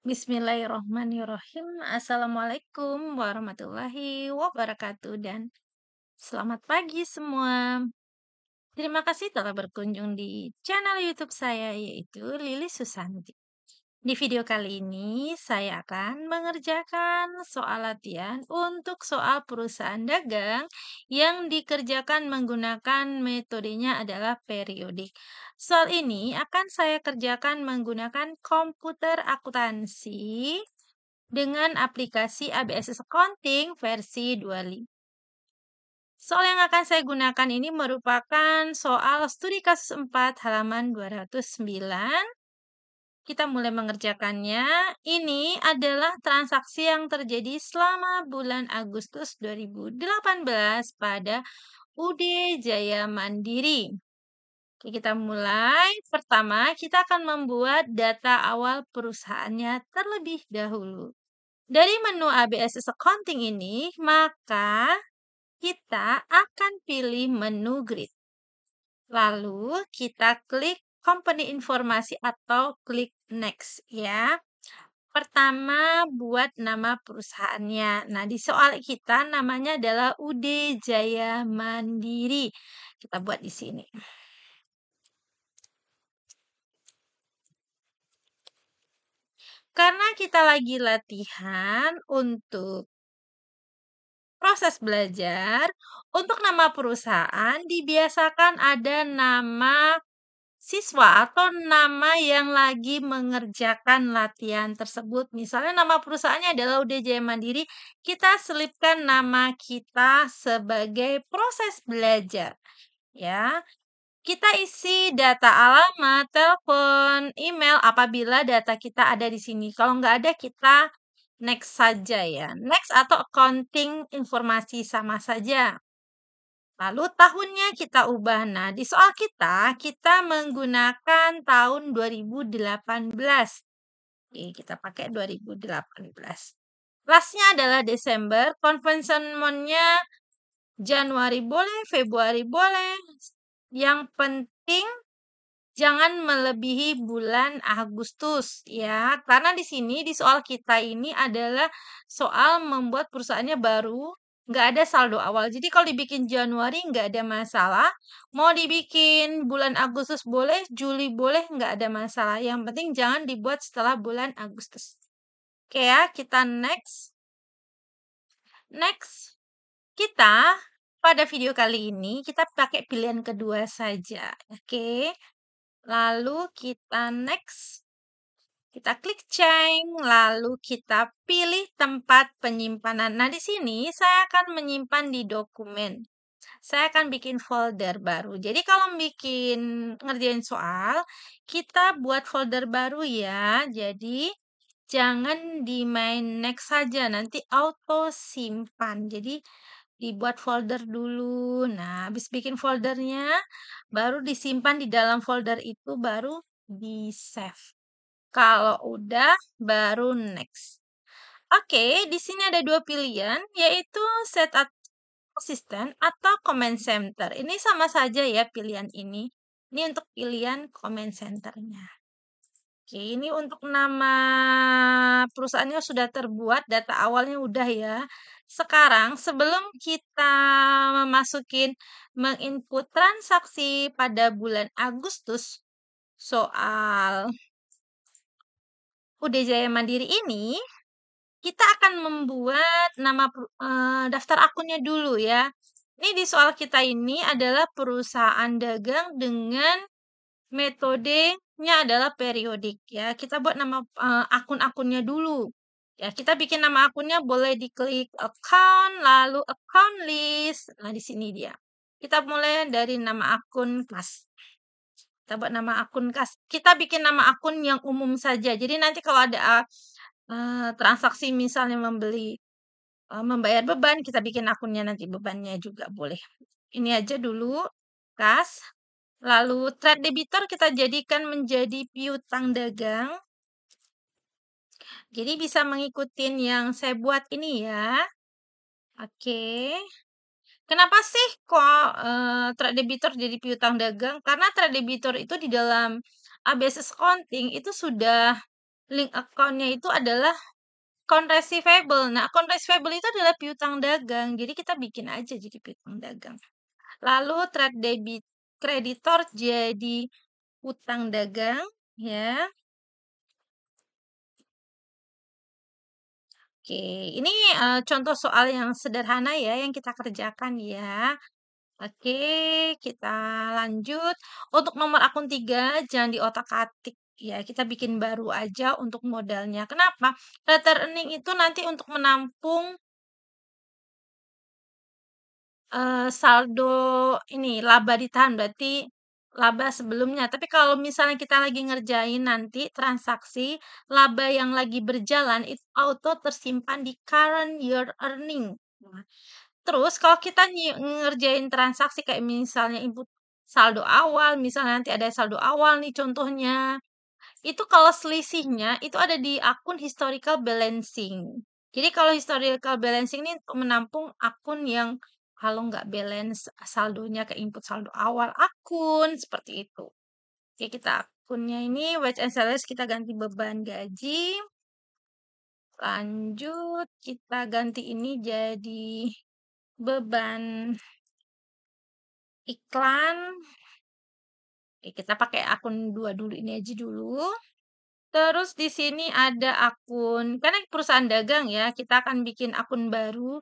Bismillahirrohmanirrohim. Assalamualaikum warahmatullahi wabarakatuh dan selamat pagi semua. Terima kasih telah berkunjung di channel YouTube saya yaitu Lilis Susanti. Di video kali ini saya akan mengerjakan soal latihan untuk soal perusahaan dagang yang dikerjakan menggunakan metodenya adalah periodik. Soal ini akan saya kerjakan menggunakan komputer akuntansi dengan aplikasi ABSS Accounting versi 25. Soal yang akan saya gunakan ini merupakan soal studi kasus 4 halaman 209. Kita mulai mengerjakannya. Ini adalah transaksi yang terjadi selama bulan Agustus 2018 pada UD Jaya Mandiri. Oke, kita mulai. Pertama, kita akan membuat data awal perusahaannya terlebih dahulu. Dari menu ABSS Accounting ini, maka kita akan pilih menu grid. Lalu kita klik company informasi atau klik next ya. Pertama buat nama perusahaannya. Nah, di soal kita namanya adalah UD Jaya Mandiri. Kita buat di sini. Karena kita lagi latihan untuk proses belajar, untuk nama perusahaan dibiasakan ada nama siswa atau nama yang lagi mengerjakan latihan tersebut. Misalnya nama perusahaannya adalah UD Jaya Mandiri, kita selipkan nama kita sebagai proses belajar. Ya, kita isi data alamat, telepon, email apabila data kita ada di sini. Kalau nggak ada, kita next saja ya. Next atau accounting informasi sama saja. Lalu tahunnya kita ubah. Nah, di soal kita menggunakan tahun 2018. Oke, kita pakai 2018. Kelasnya adalah Desember, convention month-nya Januari boleh, Februari boleh. Yang penting jangan melebihi bulan Agustus ya. Karena di sini di soal kita ini adalah soal membuat perusahaannya baru, nggak ada saldo awal. Jadi kalau dibikin Januari nggak ada masalah, mau dibikin bulan Agustus boleh, Juli boleh, nggak ada masalah. Yang penting jangan dibuat setelah bulan Agustus. Oke ya, kita next. Next, kita pada video kali ini kita pakai pilihan kedua saja. Oke. Lalu kita next. Kita klik change, lalu kita pilih tempat penyimpanan. Nah, di sini saya akan menyimpan di dokumen. Saya akan bikin folder baru. Jadi kalau bikin ngerjain soal, kita buat folder baru ya. Jadi jangan di main next saja, nanti auto simpan. Jadi dibuat folder dulu. Nah, habis bikin foldernya, baru disimpan di dalam folder itu, baru di-save. Kalau udah, baru next. Oke, di sini ada dua pilihan, yaitu set assistant atau command center. Ini sama saja ya pilihan ini. Ini untuk pilihan command centernya. Oke, ini untuk nama perusahaannya sudah terbuat, data awalnya udah ya. Sekarang sebelum kita menginput transaksi pada bulan Agustus, soal UD Jaya Mandiri ini, kita akan membuat nama daftar akunnya dulu ya. Ini di soal kita ini adalah perusahaan dagang dengan metodenya adalah periodik ya. Kita buat nama akun-akunnya dulu. Ya, kita bikin nama akunnya boleh diklik account, lalu account list. Nah, di sini dia. Kita mulai dari nama akun kas. Kita buat nama akun kas. Kita bikin nama akun yang umum saja. Jadi nanti kalau ada transaksi misalnya membayar beban, kita bikin akunnya nanti bebannya juga boleh. Ini aja dulu kas. Lalu trade debitor kita jadikan menjadi piutang dagang. Jadi bisa mengikuti yang saya buat ini ya. Oke. Kenapa sih kok trade debitor jadi piutang dagang? Karena trade debitor itu di dalam ABSS Accounting itu sudah Link account-nya itu adalah account receivable. Nah, account receivable itu adalah piutang dagang. Jadi kita bikin aja jadi piutang dagang. Lalu trade debit kreditor jadi utang dagang, ya. Oke, ini contoh soal yang sederhana ya yang kita kerjakan ya. Oke, kita lanjut. Untuk nomor akun 3 jangan diotak-atik ya, kita bikin baru aja untuk modalnya. Kenapa? Data earning itu nanti untuk menampung saldo ini laba ditahan, berarti laba sebelumnya. Tapi kalau misalnya kita lagi ngerjain nanti transaksi, laba yang lagi berjalan itu auto tersimpan di current year earning. Nah, terus kalau kita ngerjain transaksi kayak misalnya input saldo awal, misalnya nanti ada saldo awal nih contohnya, itu kalau selisihnya itu ada di akun historical balancing. Jadi kalau historical balancing ini untuk menampung akun yang kalau nggak balance saldonya ke input saldo awal akun, seperti itu. Oke, kita akunnya ini wage and salaries kita ganti beban gaji. Lanjut, kita ganti ini jadi beban iklan. Oke, kita pakai akun 2 dulu, ini aja dulu. Terus di sini ada akun, karena perusahaan dagang ya, kita akan bikin akun baru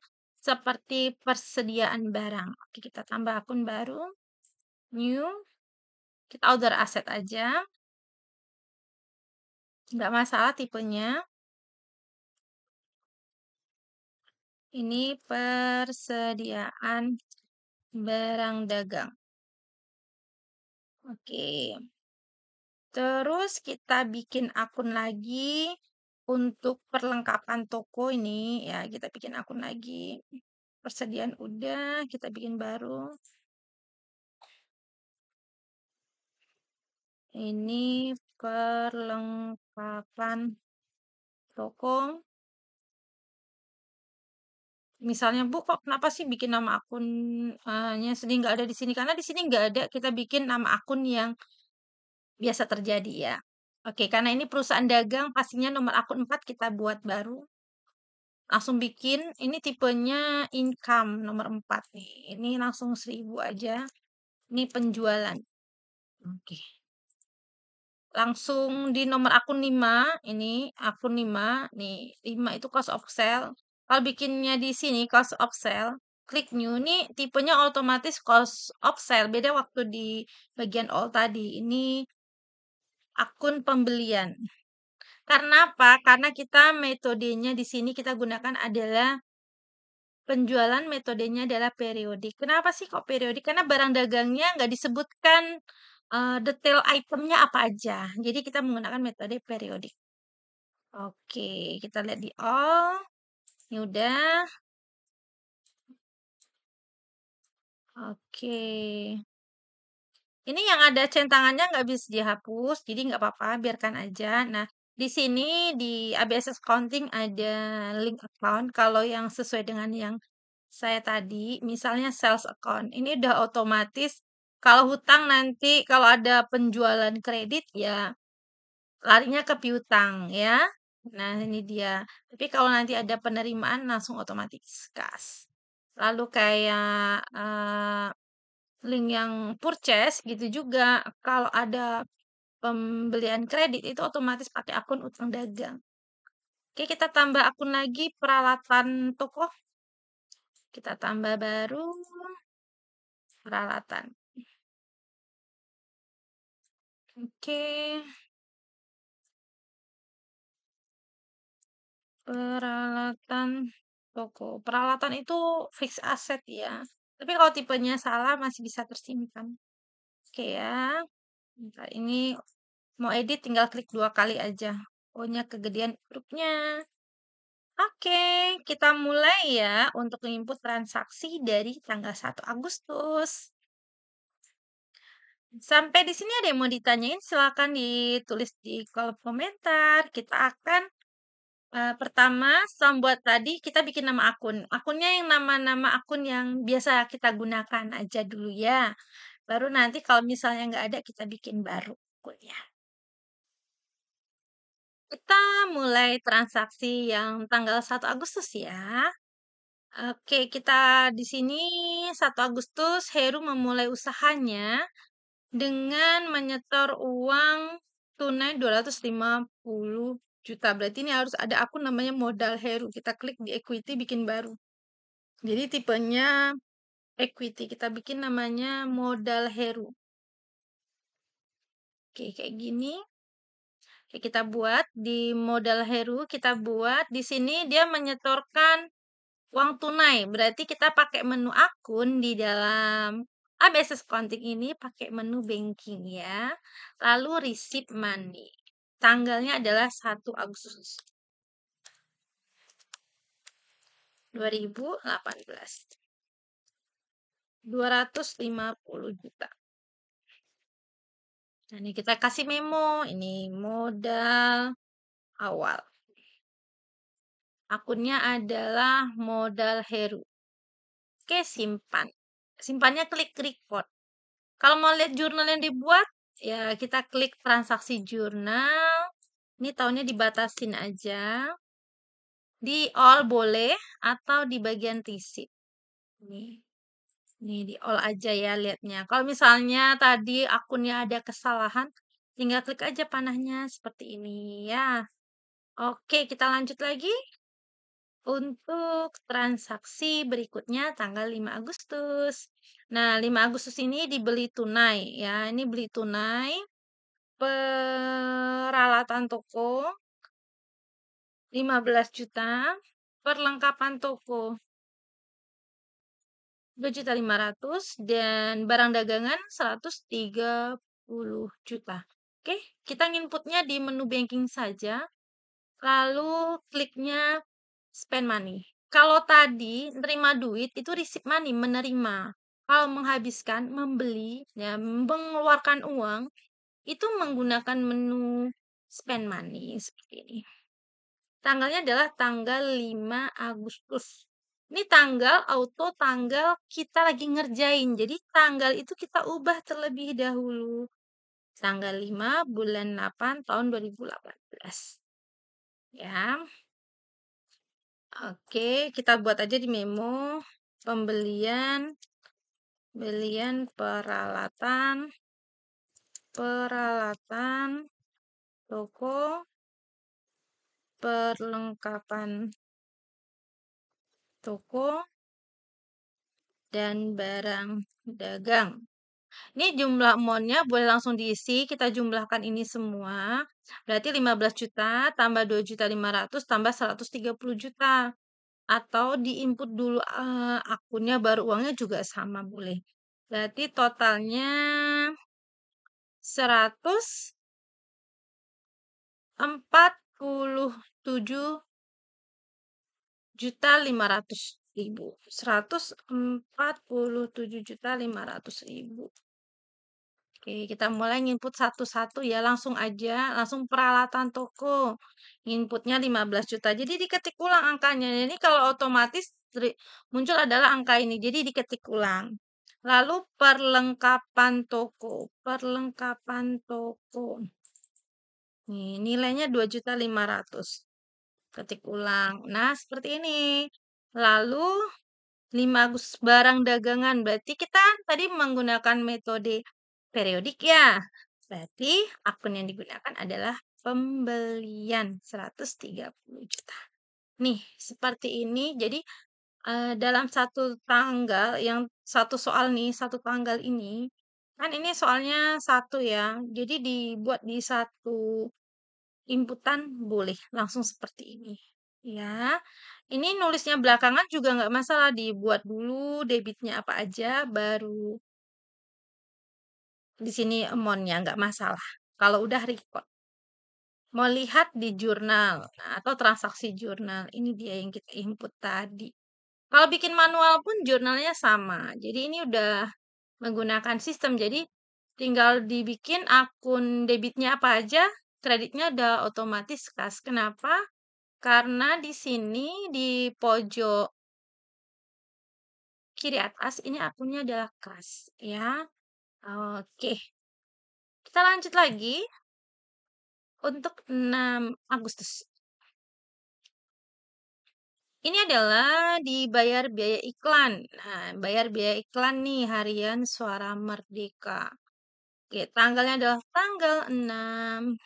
seperti persediaan barang. Oke, kita tambah akun baru, new, kita order aset aja, nggak masalah tipenya. Ini persediaan barang dagang. Oke, terus kita bikin akun lagi untuk perlengkapan toko ini ya, kita bikin akun lagi. Persediaan udah, kita bikin baru. Ini perlengkapan toko. Misalnya, Bu, kok kenapa sih bikin nama akunnya sedih nggak ada di sini? Karena di sini nggak ada, kita bikin nama akun yang biasa terjadi ya. Oke, karena ini perusahaan dagang, pastinya nomor akun 4 kita buat baru. Langsung bikin, ini tipenya income nomor 4 nih. Ini langsung 1000 aja. Ini penjualan. Oke. Langsung di nomor akun 5, ini akun 5, nih 5 itu cost of sale. Kalau bikinnya di sini cost of sale, klik new, ini tipenya otomatis cost of sale. Beda waktu di bagian all tadi. Ini akun pembelian. Karena apa? Karena kita metodenya di sini kita gunakan adalah penjualan metodenya adalah periodik. Kenapa sih kok periodik? Karena barang dagangnya nggak disebutkan detail itemnya apa aja. Jadi kita menggunakan metode periodik. Oke, kita lihat di all. Ini udah. Oke. Ini yang ada centangannya nggak bisa dihapus, jadi nggak apa-apa, biarkan aja. Nah, di sini di ABS Accounting ada link account. Kalau yang sesuai dengan yang saya tadi, misalnya sales account, ini udah otomatis. Kalau hutang nanti, kalau ada penjualan kredit ya larinya ke piutang ya. Nah, ini dia. Tapi kalau nanti ada penerimaan langsung otomatis kas. Lalu kayak link yang purchase gitu juga. Kalau ada pembelian kredit itu otomatis pakai akun utang dagang. Oke, kita tambah akun lagi peralatan toko. Kita tambah baru peralatan. Oke, peralatan toko. Peralatan itu fix asset ya. Tapi kalau tipenya salah masih bisa tersimpan. Oke ya. Bentar, ini mau edit tinggal klik 2 kali aja. Pokoknya kegedean grupnya. Oke, kita mulai ya untuk input transaksi dari tanggal 1 Agustus. Sampai di sini ada yang mau ditanyain, silakan ditulis di kolom komentar. Kita akan pertama buat tadi kita bikin nama akun. Akunnya yang nama-nama akun yang biasa kita gunakan aja dulu ya. Baru nanti kalau misalnya nggak ada kita bikin baru akunnya. Kita mulai transaksi yang tanggal 1 Agustus ya. Oke, kita di sini 1 Agustus Heru memulai usahanya dengan menyetor uang tunai 250 juta. Berarti ini harus ada akun namanya modal Heru. Kita klik di equity bikin baru. Jadi tipenya equity. Kita bikin namanya modal Heru. Oke, kayak gini. Oke, kita buat di modal Heru, kita buat di sini dia menyetorkan uang tunai. Berarti kita pakai menu akun di dalam ABS Accounting ini pakai menu banking ya. Lalu receipt money. Tanggalnya adalah 1 Agustus 2018. 250 juta. Nah, ini kita kasih memo. Ini modal awal. Akunnya adalah modal Heru. Oke, simpan. Simpannya klik record. Kalau mau lihat jurnal yang dibuat, ya kita klik transaksi jurnal. Ini tahunnya dibatasin aja. Di all boleh atau di bagian receipt. Nih di all aja ya lihatnya. Kalau misalnya tadi akunnya ada kesalahan, tinggal klik aja panahnya seperti ini ya. Oke, kita lanjut lagi. Untuk transaksi berikutnya tanggal 5 Agustus. Nah, 5 Agustus ini dibeli tunai ya. Ini beli tunai peralatan toko 15 juta, perlengkapan toko 2.500.000 dan barang dagangan 130 juta. Oke, kita inputnya di menu banking saja. Lalu kliknya spend money. Kalau tadi nerima duit itu receive money, menerima. Kalau menghabiskan, membeli, ya, mengeluarkan uang itu menggunakan menu spend money seperti ini. Tanggalnya adalah tanggal 5 Agustus. Ini tanggal auto tanggal kita lagi ngerjain. Jadi tanggal itu kita ubah terlebih dahulu. Tanggal 5 bulan 8 tahun 2018. Ya. Oke, kita buat aja di memo pembelian peralatan toko perlengkapan toko dan barang dagang. Ini jumlah amount-nya boleh langsung diisi, kita jumlahkan ini semua. Berarti 15 juta tambah 2.500.000 tambah 130 juta. Atau diinput dulu akunnya baru uangnya juga sama boleh. Berarti totalnya 147.500.000. 147.500.000. Oke, kita mulai input satu-satu ya, langsung aja, langsung peralatan toko. Inputnya 15 juta. Jadi diketik ulang angkanya. Jadi kalau otomatis muncul adalah angka ini. Jadi diketik ulang. Lalu perlengkapan toko. Perlengkapan toko. Nih, nilainya 2.500.000. Ketik ulang. Nah, seperti ini. Lalu 5 Agustus barang dagangan. Berarti kita tadi menggunakan metode periodik ya. Berarti akun yang digunakan adalah pembelian 130 juta. Nih, seperti ini. Jadi dalam satu tanggal yang satu soal nih, satu tanggal ini kan ini soalnya satu ya. Jadi dibuat di satu inputan boleh langsung seperti ini. Ya, ini nulisnya belakangan juga nggak masalah, dibuat dulu debitnya apa aja, baru di sini amount-nya nggak masalah. Kalau udah record. Mau lihat di jurnal nah, atau transaksi jurnal, ini dia yang kita input tadi. Kalau bikin manual pun jurnalnya sama. Jadi ini udah menggunakan sistem. Jadi tinggal dibikin akun debitnya apa aja, kreditnya udah otomatis kas. Kenapa? Karena di sini di pojok kiri atas ini akunnya adalah kas ya. Oke. Kita lanjut lagi untuk 6 Agustus. Ini adalah dibayar biaya iklan. Nah, bayar biaya iklan nih harian Suara Merdeka. Oke, tanggalnya adalah tanggal 6.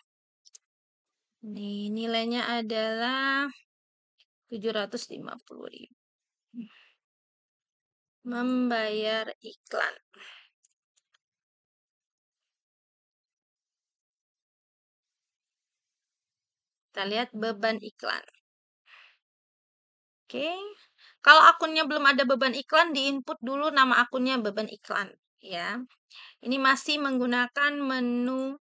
Nih, nilainya adalah 750.000. Membayar iklan. Kita lihat beban iklan. Oke. Kalau akunnya belum ada beban iklan, di-input dulu nama akunnya beban iklan, ya. Ini masih menggunakan menu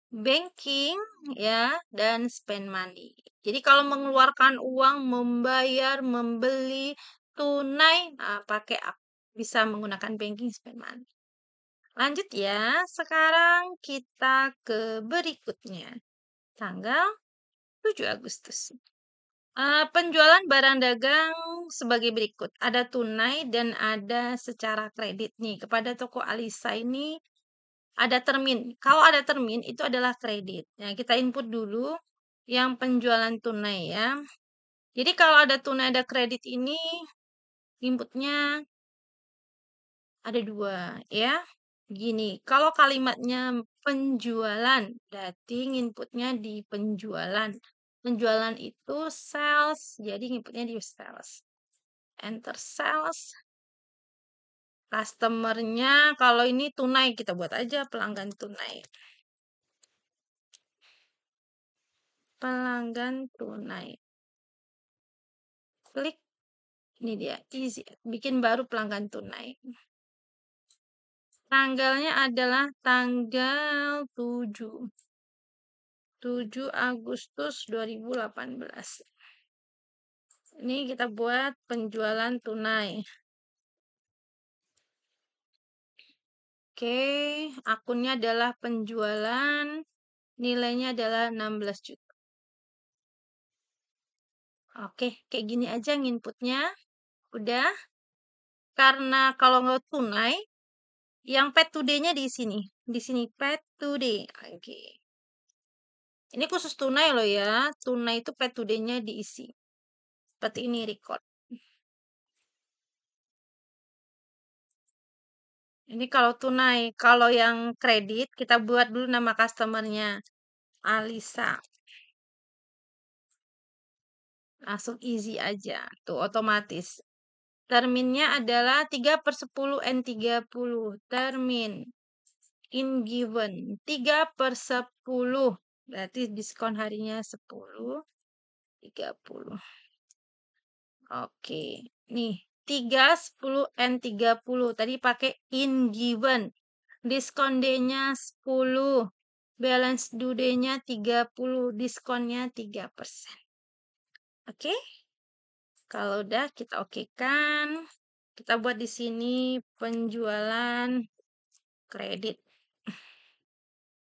banking, ya, dan spend money. Jadi kalau mengeluarkan uang, membayar, membeli tunai, nah, pakai bisa menggunakan banking, spend money. Lanjut ya. Sekarang kita ke berikutnya. Tanggal 7 Agustus. Penjualan barang dagang sebagai berikut. Ada tunai dan ada secara kredit nih. Kepada toko Alisa ini ada termin. Kalau ada termin itu adalah kredit. Nah, kita input dulu yang penjualan tunai ya. Jadi kalau ada tunai ada kredit ini inputnya ada dua ya. Gini, kalau kalimatnya penjualan, berarti inputnya di penjualan. Penjualan itu sales, jadi inputnya di sales. Enter sales. Customernya, kalau ini tunai, kita buat aja pelanggan tunai. Pelanggan tunai. Klik, ini dia, easy. Bikin baru pelanggan tunai. Tanggalnya adalah tanggal 7 Agustus 2018. Ini kita buat penjualan tunai. Oke, akunnya adalah penjualan, nilainya adalah 16 juta. Oke, kayak gini aja nginputnya. Udah. Karena kalau nggak tunai, yang pay today-nya di sini. Di sini pay today. Oke. Ini khusus tunai loh ya. Tunai itu pay today-nya diisi. Seperti ini record. Ini kalau tunai. Kalau yang kredit, kita buat dulu nama customer-nya. Alisa. Langsung easy aja. Tuh, otomatis. Terminnya adalah 3/10 N30. Termin. In given. 3/10. Berarti diskon harinya 10. 30. Oke. Nih. 3, 10, N30. Tadi pakai in given. Diskon D-nya 10. Balance due day-nya 30. Diskonnya 3%. Oke. Kalau udah kita okekan. Kita buat di sini penjualan kredit.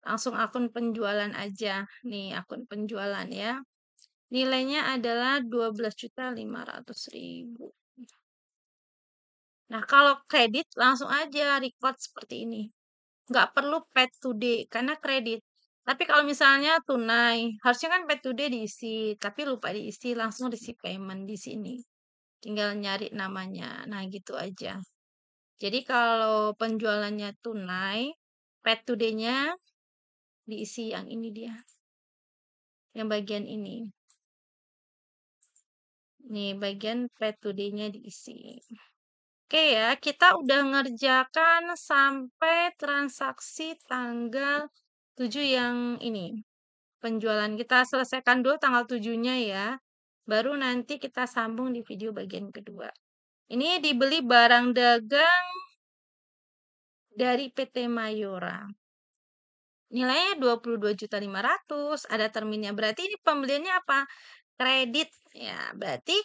Langsung akun penjualan aja. Nih, akun penjualan ya. Nilainya adalah 12.500.000. Nah, kalau kredit langsung aja record seperti ini. Nggak perlu pay today karena kredit. Tapi kalau misalnya tunai, harusnya kan pay today diisi, tapi lupa diisi, langsung diisi payment di sini. Tinggal nyari namanya. Nah, gitu aja. Jadi kalau penjualannya tunai, pay today-nya diisi yang ini dia. Yang bagian ini. Nih, bagian pay today-nya diisi. Oke ya, kita udah ngerjakan sampai transaksi tanggal 7 yang ini. Penjualan kita selesaikan dulu tanggal 7-nya ya. Baru nanti kita sambung di video bagian kedua. Ini dibeli barang dagang dari PT Mayora. Nilainya 22.500.000, ada terminnya. Berarti ini pembeliannya apa? Kredit. Ya, berarti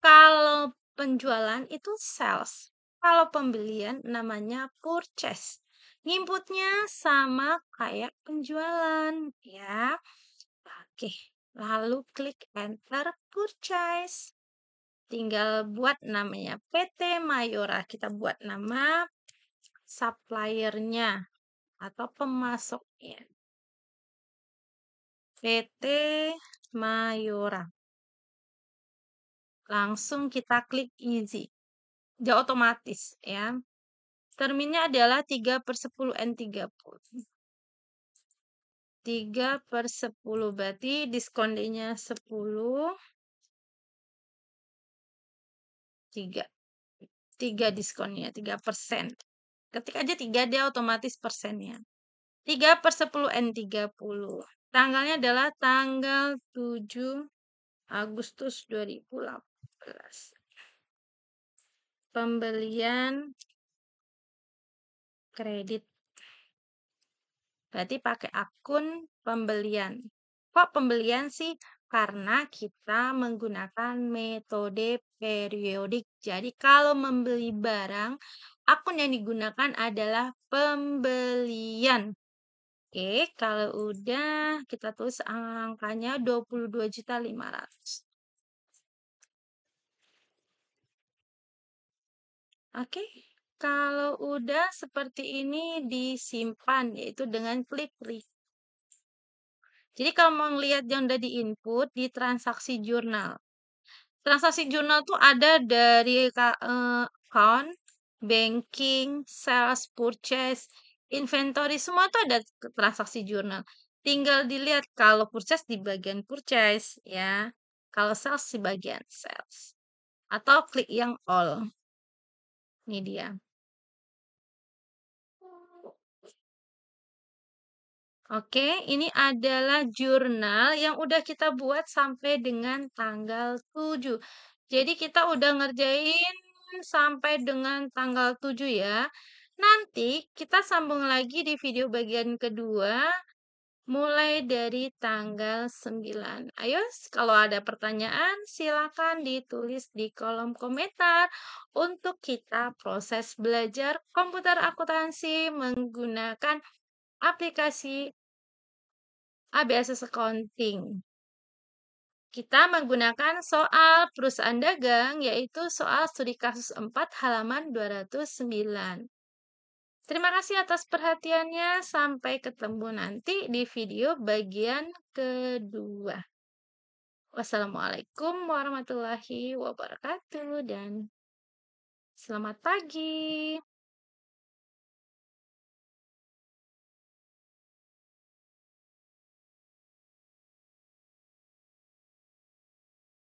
kalau penjualan itu sales. Kalau pembelian namanya purchase. Inputnya sama kayak penjualan, ya. Oke, lalu klik enter purchase. Tinggal buat namanya PT Mayora. Kita buat nama suppliernya atau pemasoknya. PT Mayora. Langsung kita klik easy. Dia otomatis ya. Terminnya adalah 3/10 N30. 3/10 berarti diskon D-nya 10, 3. 3 diskonnya, 3%. Ketik aja 3, dia otomatis persennya. 3/10 N30. Tanggalnya adalah tanggal 7 Agustus 2018. Pembelian kredit. Berarti pakai akun pembelian. Kok pembelian sih? Karena kita menggunakan metode periodik. Jadi kalau membeli barang, akun yang digunakan adalah pembelian. Oke, kalau udah kita tulis angkanya 22.500.000. Oke, kalau udah seperti ini disimpan yaitu dengan klik read. Jadi kalau mau ngelihat yang udah di-input di transaksi jurnal. Transaksi jurnal tuh ada dari account, banking, sales, purchase, inventory, semua tuh ada transaksi jurnal. Tinggal dilihat kalau purchase di bagian purchase ya. Kalau sales di bagian sales. Atau klik yang all. Ini dia. Oke, ini adalah jurnal yang udah kita buat sampai dengan tanggal 7. Jadi kita udah ngerjain sampai dengan tanggal 7 ya. Nanti kita sambung lagi di video bagian kedua mulai dari tanggal 9. Ayo, kalau ada pertanyaan silakan ditulis di kolom komentar untuk kita proses belajar komputer akuntansi menggunakan aplikasi ABSS Accounting. Kita menggunakan soal perusahaan dagang, yaitu soal studi kasus 4 halaman 209. Terima kasih atas perhatiannya. Sampai ketemu nanti di video bagian kedua. Wassalamualaikum warahmatullahi wabarakatuh dan selamat pagi.